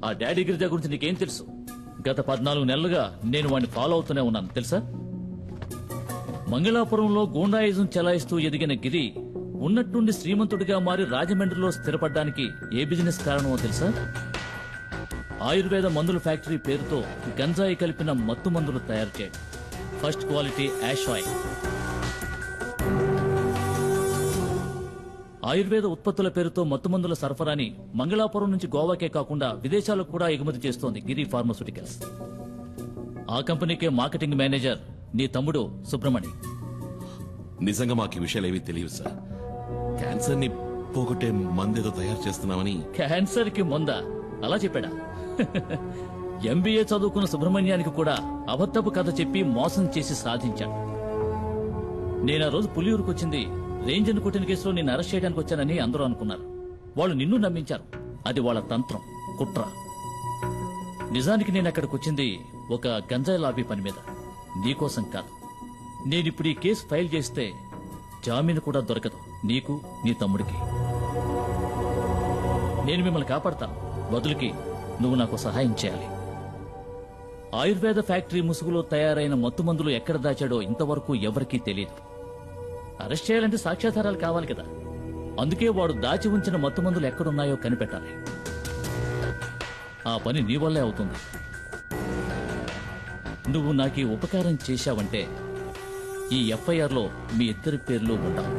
ఆ డాడీ గిరిజా గురించి నీకేం తెలుసు? గత 14 నెలలుగా నేను వాడిని ఫాలో అవుతూనే ఉన్నాను తెలుసా? మంగళాపురంలో గూండాయిజం చెలాయిస్తూ ఎదిగిన గిరి ఉన్నట్టుండి శ్రీమంతుడిగా మారి రాజమండ్రిలో స్థిరపడ్డానికి ఏ బిజినెస్ కారణమో తెలుసా? ఆయుర్వేద మందుల ఫ్యాక్టరీ పేరుతో గంజాయి కలిపిన మత్తు మందులు తయారు చేయడం. First quality hash oil. Ayurveda ఉత్పత్తుల పేరుతో మత్తుమందుల సరఫరాని మంగళాపురం నుంచి గోవాకే కాకుండా విదేశాలకు కూడా ఎగుమతి చేస్తోంది గిరి ఫార్మాస్యూటికల్స్. ఆ కంపెనీకే మార్కెటింగ్ మేనేజర్ నీ తమ్ముడు సుబ్రమణి. నిజంగా మాకు ఈ విషయాలు ఏవీ తెలియదు సార్. క్యాన్సర్ ని పోగొట్టే మందేదో తయారు చేస్తున్నామని. క్యాన్సర్ కి మందా? అలా చెప్పాడా? ఎంబీఏ చదువుకున్న సుబ్రహ్మణ్యానికి కూడా అబద్ధపు కథ చెప్పి మోసం చేసి సాధించాడు. నేను ఆ రోజు పులియూరుకు వచ్చింది రేంజర్ కొట్టిన కేసులో నిన్ను అరెస్ట్ చేయడానికి వచ్చానని అందరూ అనుకున్నారు. వాళ్ళు నిన్ను నమ్మించారు. అది వాళ్ళ తంత్రం, కుట్ర. నిజానికి నేను అక్కడికి వచ్చింది ఒక గంజాయి లాబీ పని మీద, నీకోసం కాదు. నేనిప్పుడు ఈ కేసు ఫైల్ చేస్తే జామీను కూడా దొరకదు నీకు, నీ తమ్ముడికి. నేను మిమ్మల్ని కాపాడతాను. బదులుకి నువ్వు నాకు సహాయం చేయాలి. ఆయుర్వేద ఫ్యాక్టరీ ముసుగులో తయారైన మత్తుమందులు ఎక్కడ దాచాడో ఇంతవరకు ఎవరికీ తెలియదు. అరెస్ట్ చేయాలంటే సాక్ష్యాధారాలు కావాలి కదా. అందుకే వాడు దాచి ఉంచిన మత్తుమందులు ఎక్కడున్నాయో కనిపెట్టాలి. ఆ పని నీ వల్లే అవుతుంది. నువ్వు నాకు ఉపకారం చేశావంటే ఈ ఎఫ్ఐఆర్లో మీ ఇద్దరి పేర్లు ఉంటావు.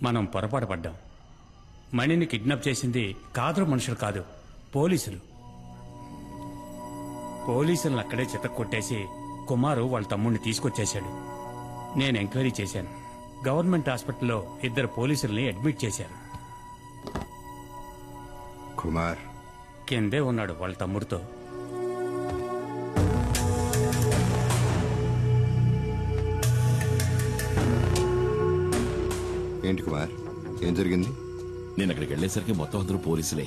మనం పొరపాటు పడ్డాం. మణిని కిడ్నాప్ చేసింది కాదరు మనుషులు కాదు, పోలీసులు. పోలీసులను అక్కడే చితక్కొట్టేసి కుమారు వాళ్ళ తమ్ముడిని తీసుకొచ్చేశాడు. నేను ఎంక్వైరీ చేశాను. గవర్నమెంట్ హాస్పిటల్లో 2 పోలీసుల్ని అడ్మిట్ చేశారు. కుమార్ కిందే ఉన్నాడు వాళ్ళ తమ్ముడితో. ఏంటి కుమార్, ఏం జరిగింది? నేను అక్కడికి వెళ్లేసరికి మొత్తం అందరూ పోలీసులే.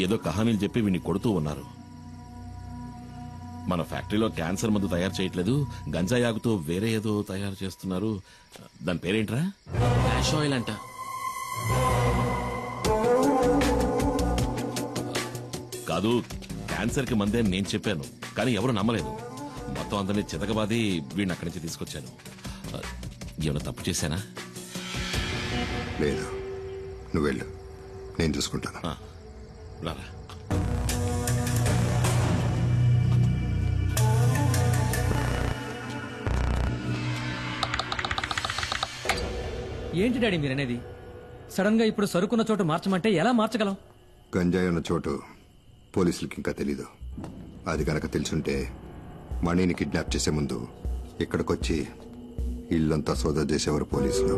ఏదో కహానీలు చెప్పి వీడిని కొడుతూ ఉన్నారు. మన ఫ్యాక్టరీలో క్యాన్సర్ మందు తయారు చేయట్లేదు, గంజాయి ఆగుతో వేరే ఏదో తయారు చేస్తున్నారు. దాని పేరేంట్రా? యాష్ ఆయిల్ అంట. కాదు, క్యాన్సర్ కి మందే నేను చెప్పాను, కానీ ఎవరు నమ్మలేదు. మొత్తం అందరినీ చితకబాది వీడిని అక్కడి నుంచి తీసుకొచ్చాను. ఏమైనా తప్పు చేశానా? లేదు, నువ్వు వెళ్ళు, నేను చూసుకుంటాను. రారా. ఏంటి డాడీ మీరనేది? సడన్ గా ఇప్పుడు సరుకున్న చోటు మార్చమంటే ఎలా మార్చగలం? గంజాయి ఉన్న చోటు పోలీసులకి ఇంకా తెలీదు. అది కనుక తెలుసుంటే మణిని కిడ్నాప్ చేసే ముందు ఇక్కడికొచ్చి ఇల్లంతా సోదా చేసేవారు పోలీసులు.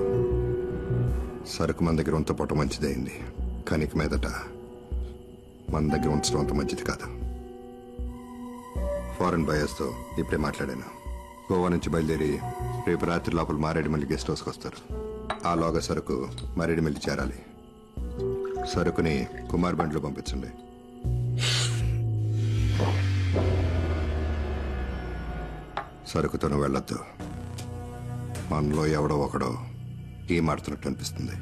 సరుకు మన దగ్గర ఉంచపోవటం మంచిదైంది, కానీ ఇక మీదట మన దగ్గర ఉంచడం అంత మంచిది కాదు. ఫారెన్ బయర్స్తో ఇప్పుడే మాట్లాడాను. గోవా నుంచి బయలుదేరి రేపు రాత్రి లోపల మారేడుమల్లి గెస్ట్ హౌస్కి వస్తారు. ఆలోగా సరుకు మారేడుమల్లి చేరాలి. సరుకుని కుమార్ బండ్లో పంపించండి. సరుకుతో నువ్వు వెళ్ళొద్దు. మనలో ఎవడో ఒకడో ఈ మాడుతున్నట్టు అనిపిస్తుంది.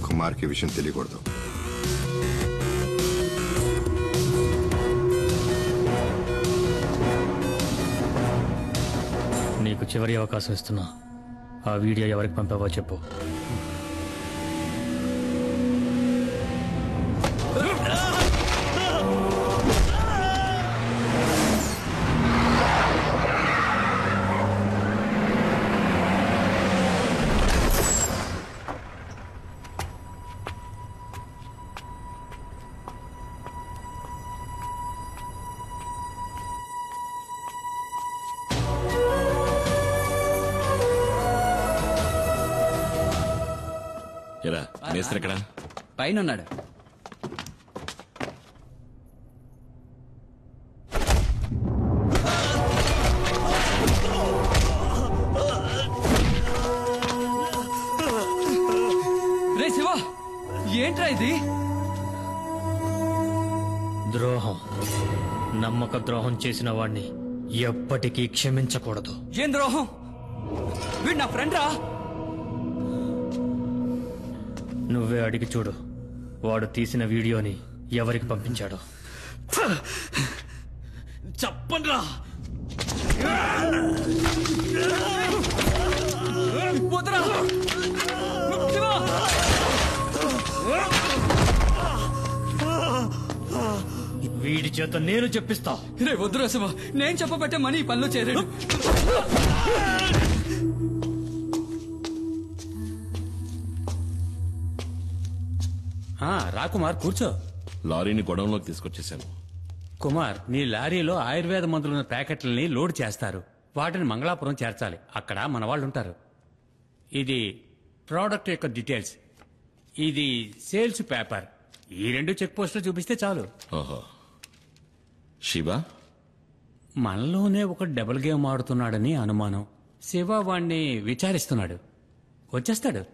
కుమార్కి విషయం తెలియకూడదు. నీకు చివరి అవకాశం ఇస్తున్నా. ఆ వీడియో ఎవరికి పంపావో చెప్పు. ఎరా మేస్త్రి ఎక్కడా? పైన ఉన్నాడు. రే శివ, ఏంట్రా ఇది? ద్రోహం, నమ్మక ద్రోహం చేసిన వాణ్ణి ఎప్పటికీ క్షమించకూడదు. ఏం ద్రోహం? వీడు నా ఫ్రెండ్ రా. నువ్వే అడిగి చూడు, వాడు తీసిన వీడియోని ఎవరికి పంపించాడో. చెప్పండ్రా. వదరా శివ. వీడి చేత నేను చెప్పిస్తా. రే వద్దురా శివ, నేను చెప్పబట్టే మనీ ఈ పనిలో చేరాడు. రా కుమార్, కూర్చో. లారీని గొడవంలోకి తీసుకొచ్చేసాను. కుమార్, నీ లారీలో ఆయుర్వేద మందులున్న ప్యాకెట్లని లోడ్ చేస్తారు. వాటిని మంగళాపురం చేర్చాలి. అక్కడ మన వాళ్ళు ఉంటారు. ఇది ప్రోడక్ట్ యొక్క డీటెయిల్స్, ఇది సేల్స్ పేపర్. ఈ 2 చెక్ పోస్టులు చూపిస్తే చాలు. ఓహో, శివ మనలోనే ఒక డబుల్ గేమ్ ఆడుతున్నాడని అనుమానం. శివ వాణ్ణి విచారిస్తున్నాడు. వచ్చేస్తాడు.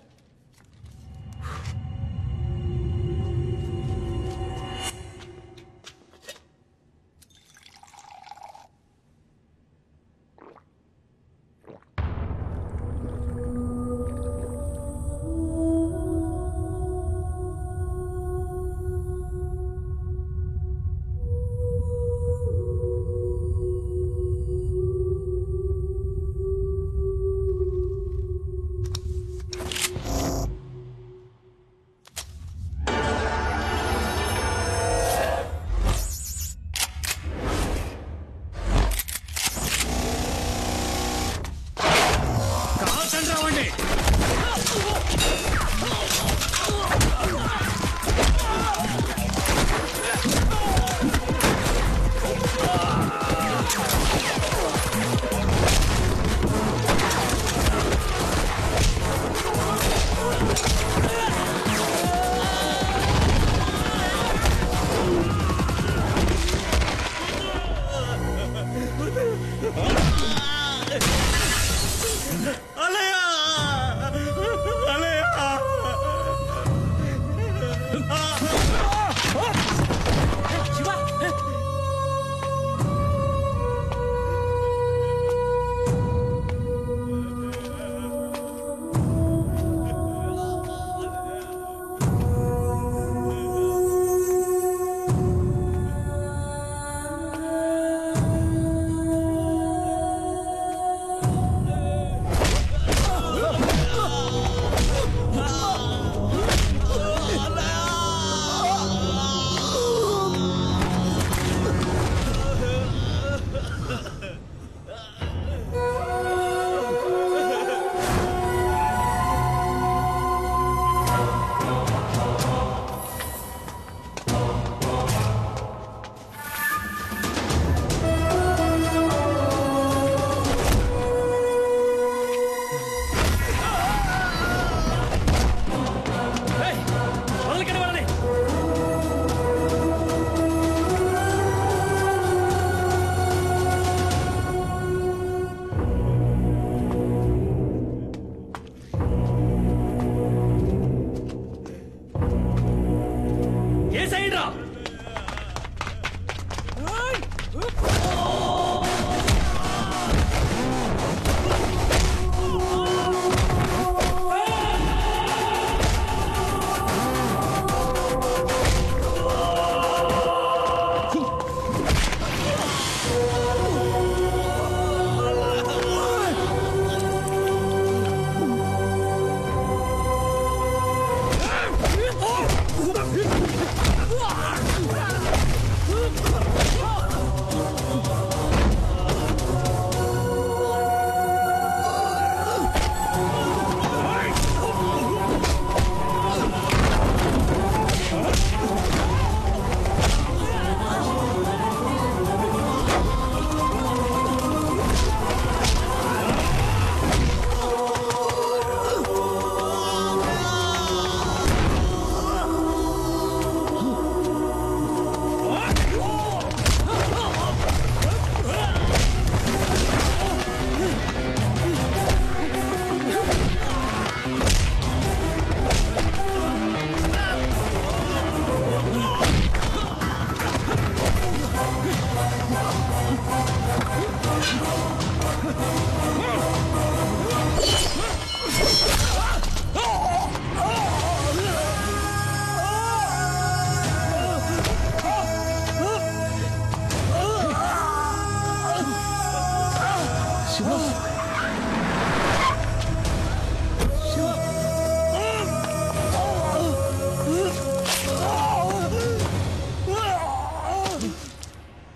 శివ